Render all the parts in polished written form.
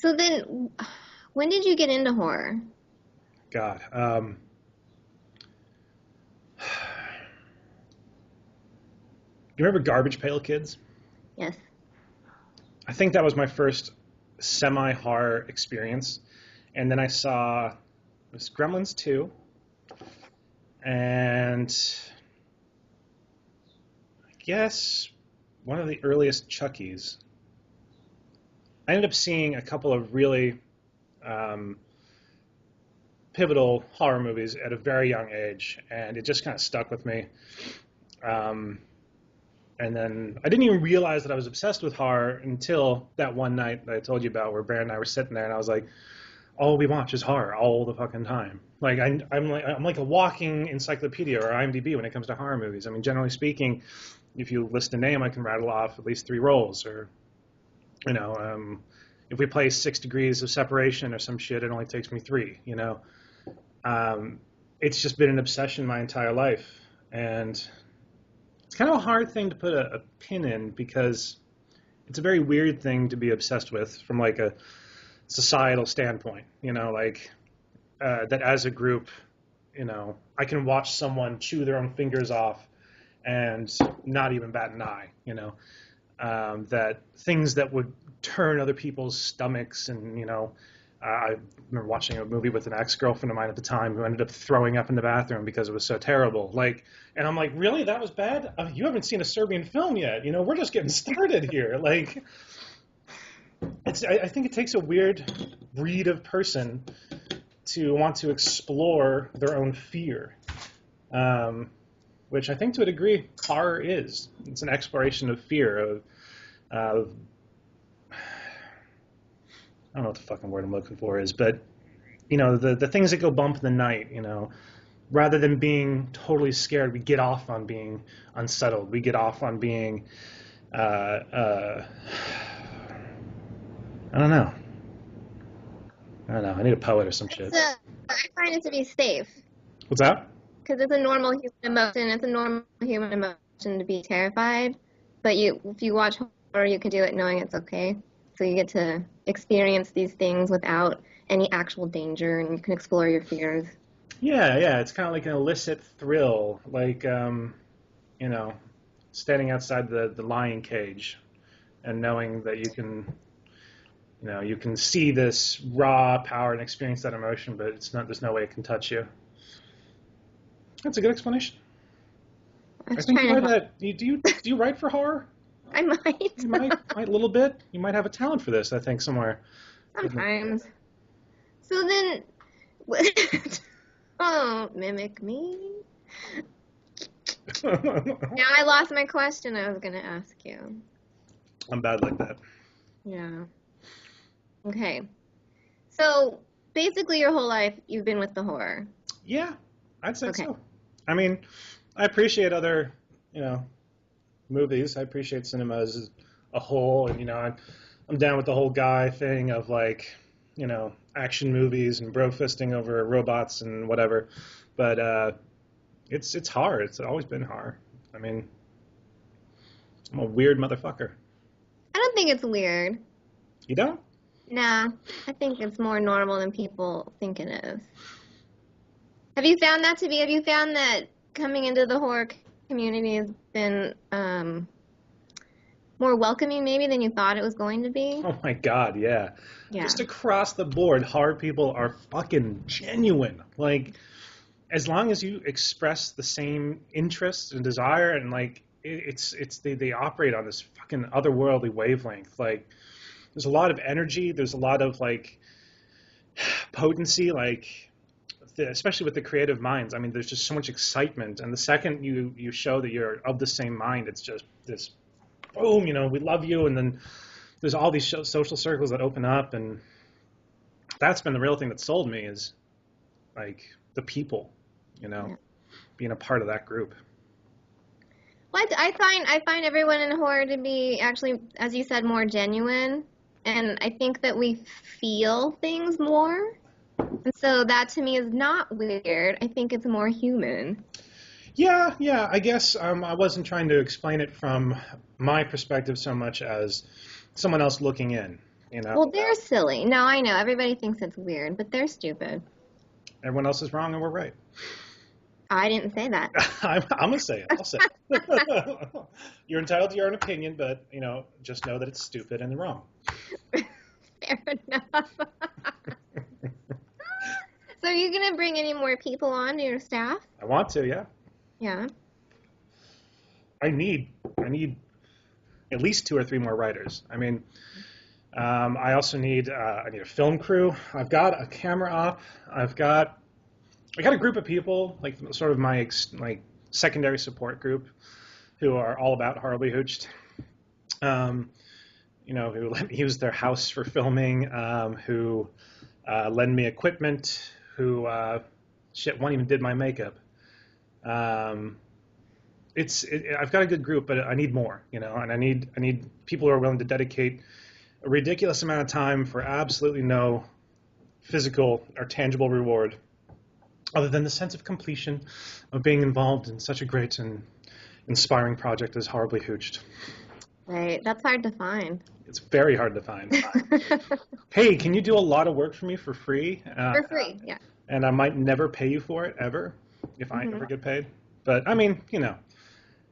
So then, when did you get into horror? God. You remember Garbage Pail Kids? Yes. I think that was my first semi-horror experience. And then I saw this Gremlins 2 and I guess one of the earliest Chuckies. I ended up seeing a couple of really um, pivotal horror movies at a very young age, and it just kind of stuck with me. Um, and then I didn't even realize that I was obsessed with horror until that one night that I told you about, where Brad and I were sitting there, and I was like, "All we watch is horror all the fucking time." Like I'm like a walking encyclopedia or IMDb when it comes to horror movies. I mean, generally speaking, if you list a name, I can rattle off at least 3 roles, or you know, if we play 6 degrees of separation or some shit, it only takes me 3. It's just been an obsession my entire life, and it's kind of a hard thing to put a pin in because it's a very weird thing to be obsessed with from like a societal standpoint. Like that as a group, I can watch someone chew their own fingers off and not even bat an eye. That things that would turn other people's stomachs, and I remember watching a movie with an ex-girlfriend of mine at the time who ended up throwing up in the bathroom because it was so terrible. And I'm like, really? That was bad? You haven't seen a Serbian film yet. We're just getting started here. I think it takes a weird breed of person to want to explore their own fear, which I think to a degree horror is. It's an exploration of fear, of I don't know what the fucking word I'm looking for is, but the things that go bump in the night, rather than being totally scared, we get off on being unsettled. We get off on being, I don't know. I need a poet or some shit. I find it to be safe. What's that? Because it's a normal human emotion. It's a normal human emotion to be terrified. But if you watch horror, you can do it knowing it's okay. So you get to experience these things without any actual danger, and you can explore your fears. Yeah. It's kind of like an illicit thrill, like, standing outside the lion cage and knowing that you can see this raw power and experience that emotion, but there's no way it can touch you. That's a good explanation. I think you might, do you write for horror? I might. You might a little bit. You might have a talent for this, I think, somewhere. Sometimes. So then, mimic me. Now I lost my question I was going to ask you. I'm bad like that. Yeah. Okay. So basically your whole life you've been with the horror. Yeah, I'd say so. I mean, I appreciate other, movies. I appreciate cinema as a whole, and I'm down with the whole guy thing of action movies and bro fisting over robots and whatever. But it's hard. It's always been hard. I mean, I'm a weird motherfucker. I don't think it's weird. You don't? Nah, I think it's more normal than people think it is. Have you found that coming into the horror community has been more welcoming maybe than you thought it was going to be? Oh my God, yeah. Just across the board, horror people are fucking genuine. As long as you express the same interest and desire, and they operate on this fucking otherworldly wavelength. There's a lot of energy. There's a lot of potency. Especially with the creative minds. I mean, there's just so much excitement. And the second you show that you're of the same mind, it's just this, boom, we love you. And then there's all these social circles that open up. And that's been the real thing that sold me is the people, being a part of that group. Well, I find everyone in horror to be actually, as you said, more genuine. And I think that we feel things more. And so that to me is not weird. I think it's more human. Yeah. I guess I wasn't trying to explain it from my perspective so much as someone else looking in. you know. Well, they're silly. No, I know. Everybody thinks it's weird, but they're stupid. Everyone else is wrong and we're right. I didn't say that. I'm gonna say it. I'll say it. You're entitled to your own opinion, but just know that it's stupid and wrong. Fair enough. So are you going to bring any more people on to your staff? I want to, yeah. Yeah. I need at least 2 or 3 more writers. I mean, I also need I need a film crew. I've got a camera op. I got a group of people, like sort of my secondary support group, who are all about Horribly Hooched. Who let me use their house for filming, who lend me equipment, who one even did my makeup. I've got a good group, but I need more, and I need people who are willing to dedicate a ridiculous amount of time for absolutely no physical or tangible reward, other than the sense of completion of being involved in such a great and inspiring project as Horribly Hooched. Right, that's hard to find. It's very hard to find. Hey, can you do a lot of work for me for free? For free, yeah. And I might never pay you for it, ever, if I ever get paid. But, I mean, and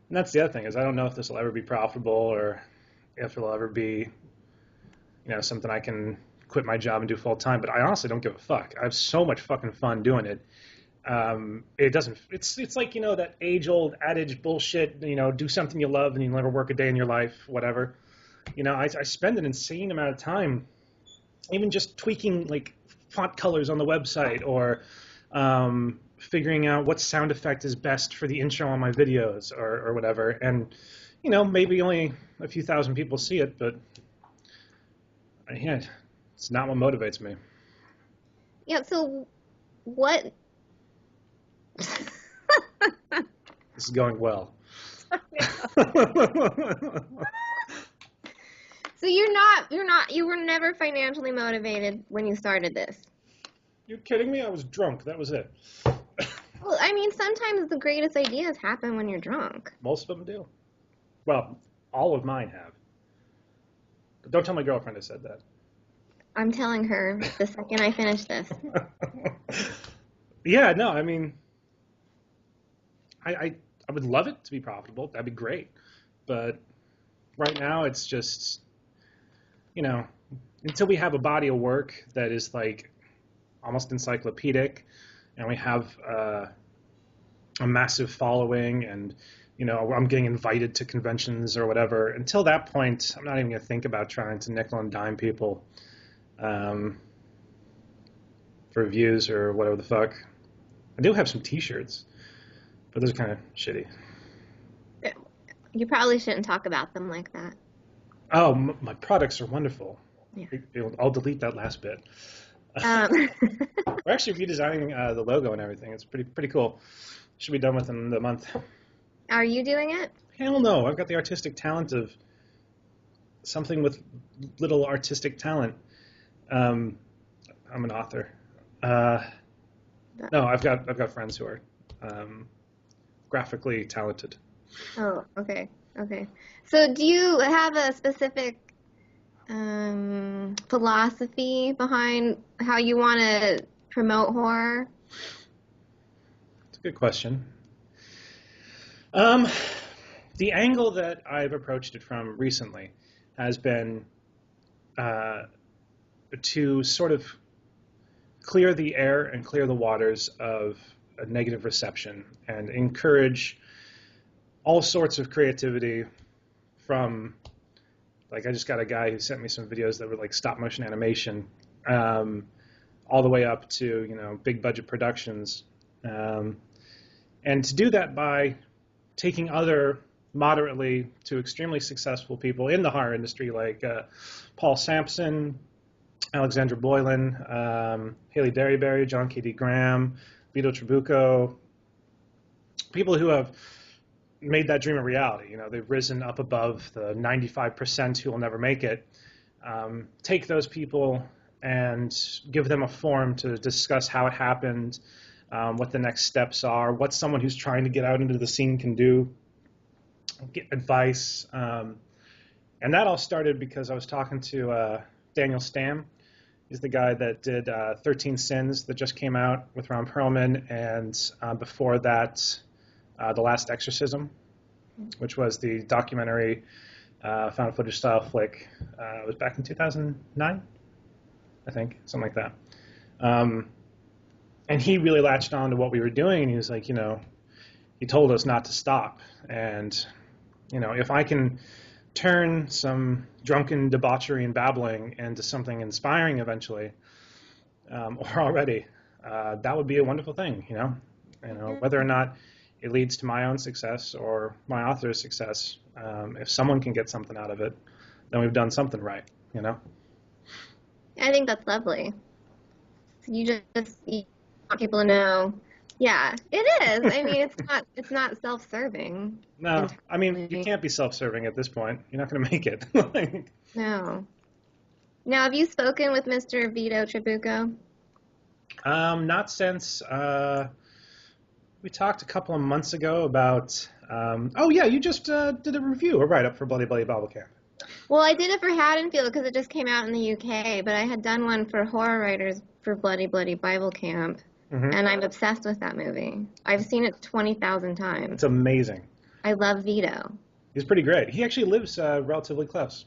that's the other thing, is I don't know if this will ever be profitable or if it'll ever be, something I can quit my job and do full time. But I honestly don't give a fuck. I have so much fucking fun doing it. It's like, that age-old adage bullshit, do something you love and you never work a day in your life, whatever. I spend an insane amount of time even just tweaking, like, font colors on the website or figuring out what sound effect is best for the intro on my videos or whatever. And, maybe only a few thousand people see it, but yeah, it's not what motivates me. Yeah, so what... This is going well. So you were never financially motivated when you started this? You're kidding me? I was drunk. That was it. Well, I mean, sometimes the greatest ideas happen when you're drunk. Most of them do. Well, all of mine have. But don't tell my girlfriend I said that. I'm telling her the second I finish this. Yeah, no, I mean, I would love it to be profitable. That'd be great. But right now it's just, until we have a body of work that is like almost encyclopedic and we have a massive following and, I'm getting invited to conventions or whatever, until that point, I'm not even going to think about trying to nickel and dime people for views or whatever the fuck. I do have some t-shirts, but those are kind of shitty. You probably shouldn't talk about them like that. Oh, my products are wonderful. Yeah. I'll delete that last bit. We're actually redesigning the logo and everything. It's pretty cool. Should be done within the month. Are you doing it? Hell no. I've got the artistic talent of something with little artistic talent. I'm an author. No, I've got friends who are graphically talented. Oh, okay. So do you have a specific philosophy behind how you want to promote horror? That's a good question. The angle that I've approached it from recently has been to sort of clear the air and clear the waters of a negative reception and encourage all sorts of creativity from, like, I just got a guy who sent me some videos that were like stop motion animation, all the way up to, big budget productions. And to do that by taking other moderately to extremely successful people in the horror industry, like Paul Sampson, Alexandra Boylan, Haley Derryberry, John K.D. Graham, Vito Trabucco, people who have made that dream a reality. They've risen up above the 95% who will never make it. Take those people and give them a forum to discuss how it happened, what the next steps are, what someone who's trying to get out into the scene can do, get advice. And that all started because I was talking to Daniel Stamm. He's the guy that did 13 Sins that just came out with Ron Perlman, and before that, The Last Exorcism, which was the documentary found footage style flick. It was back in 2009, I think, something like that. And he really latched on to what we were doing, and he was like, he told us not to stop. And, if I can turn some drunken debauchery and babbling into something inspiring eventually, or already, that would be a wonderful thing, whether or not it leads to my own success or my author's success. If someone can get something out of it, then we've done something right, I think that's lovely. You want people to know, yeah, it is. I mean, it's not self-serving. No, I mean, you can't be self-serving at this point. You're not going to make it. No. Now, have you spoken with Mr. Vito Trabucco? Not since we talked a couple of months ago about. Oh yeah, you just did a review, or write-up for Bloody Bloody Bible Camp. Well, I did it for Haddonfield because it just came out in the UK, but I had done one for Horror Writers for Bloody Bloody Bible Camp, and I'm obsessed with that movie. I've seen it 20,000 times. It's amazing. I love Vito. He's pretty great. He actually lives relatively close.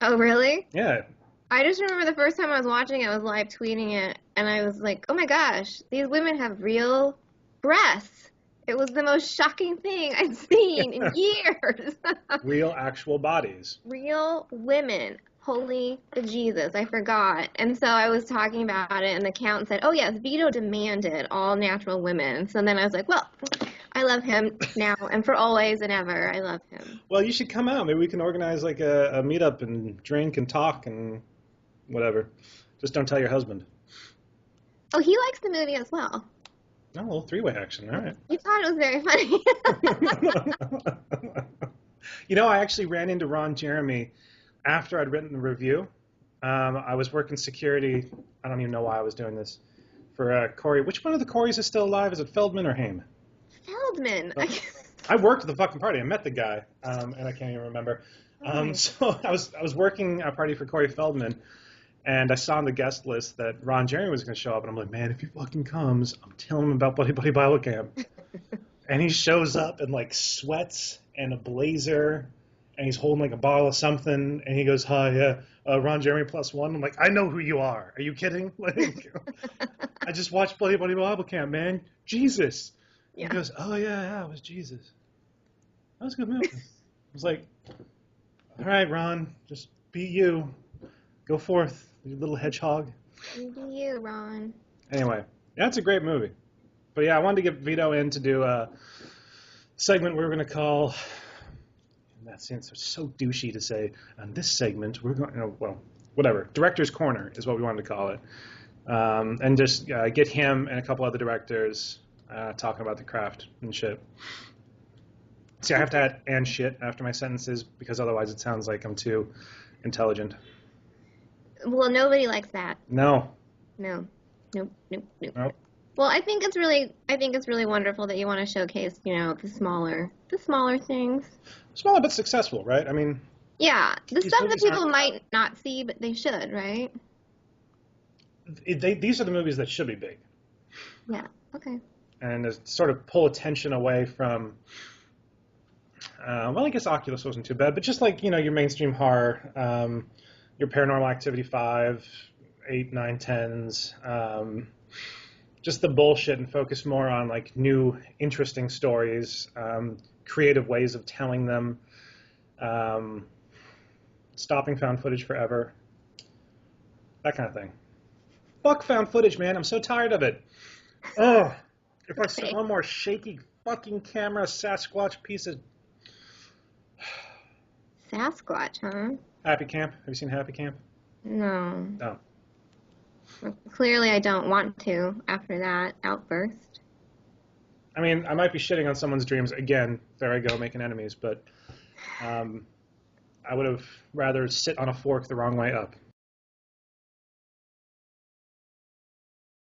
Oh, really? Yeah. I just remember the first time I was watching it, I was live tweeting it, and I was like, oh my gosh, these women have real breasts. It was the most shocking thing I'd seen in years. Real actual bodies. Real women. Holy Jesus, I forgot. And so I was talking about it, and the accountant said, oh yes, Vito demanded all natural women. So then I was like, well, I love him now and for always and ever. I love him. Well, you should come out. Maybe we can organize like a meetup and drink and talk and whatever. Just don't tell your husband. Oh, he likes the movie as well. Oh, a little three-way action. All right. You thought it was very funny. I actually ran into Ron Jeremy after I'd written the review. I was working security. I don't even know why I was doing this. For Corey. Which one of the Coreys is still alive? Is it Feldman or Haim? Feldman. Oh, I worked at the fucking party. I met the guy, and I can't even remember. So I was working a party for Corey Feldman, and I saw on the guest list that Ron Jeremy was going to show up, and I'm like, man, if he fucking comes, I'm telling him about Bloody Bloody Bible Camp. And he shows up in like sweats and a blazer, and he's holding like a bottle of something, and he goes, hi, yeah, Ron Jeremy +1. I'm like, I know who you are. Are you kidding? Like, I just watched Bloody Bloody Bible Camp, man. Jesus. Yeah. He goes, oh yeah, it was Jesus. That was a good movie. I was like, all right, Ron, just be you. Go forth, you little hedgehog. Be you, Ron. Anyway, that's a great movie. But yeah, I wanted to get Vito in to do a segment we were going to call, and that seems so douchey to say, on this segment, we're going, whatever. Director's Corner is what we wanted to call it. And just get him and a couple other directors talking about the craft and shit. See, I have to add "and shit" after my sentences because otherwise it sounds like I'm too intelligent. Well, nobody likes that. No. Nope. Well, I think it's really wonderful that you want to showcase, the smaller things. Smaller but successful, right? I mean. Yeah, the stuff that people might not see, but they should, right? These are the movies that should be big. Yeah. Okay. And sort of pull attention away from. I guess Oculus wasn't too bad, but just like your mainstream horror, your Paranormal Activity 5, 8, 9, 10s, just the bullshit, and focus more on like new, interesting stories, creative ways of telling them, stopping found footage forever, that kind of thing. Fuck found footage, man. I'm so tired of it. Oh, if I see one more shaky fucking camera Sasquatch piece of... Sasquatch, huh? Happy Camp. Have you seen Happy Camp? No. No. Well, clearly I don't want to after that outburst. I mean, I might be shitting on someone's dreams. Again, there I go, making enemies. But I would have rather sit on a fork the wrong way up.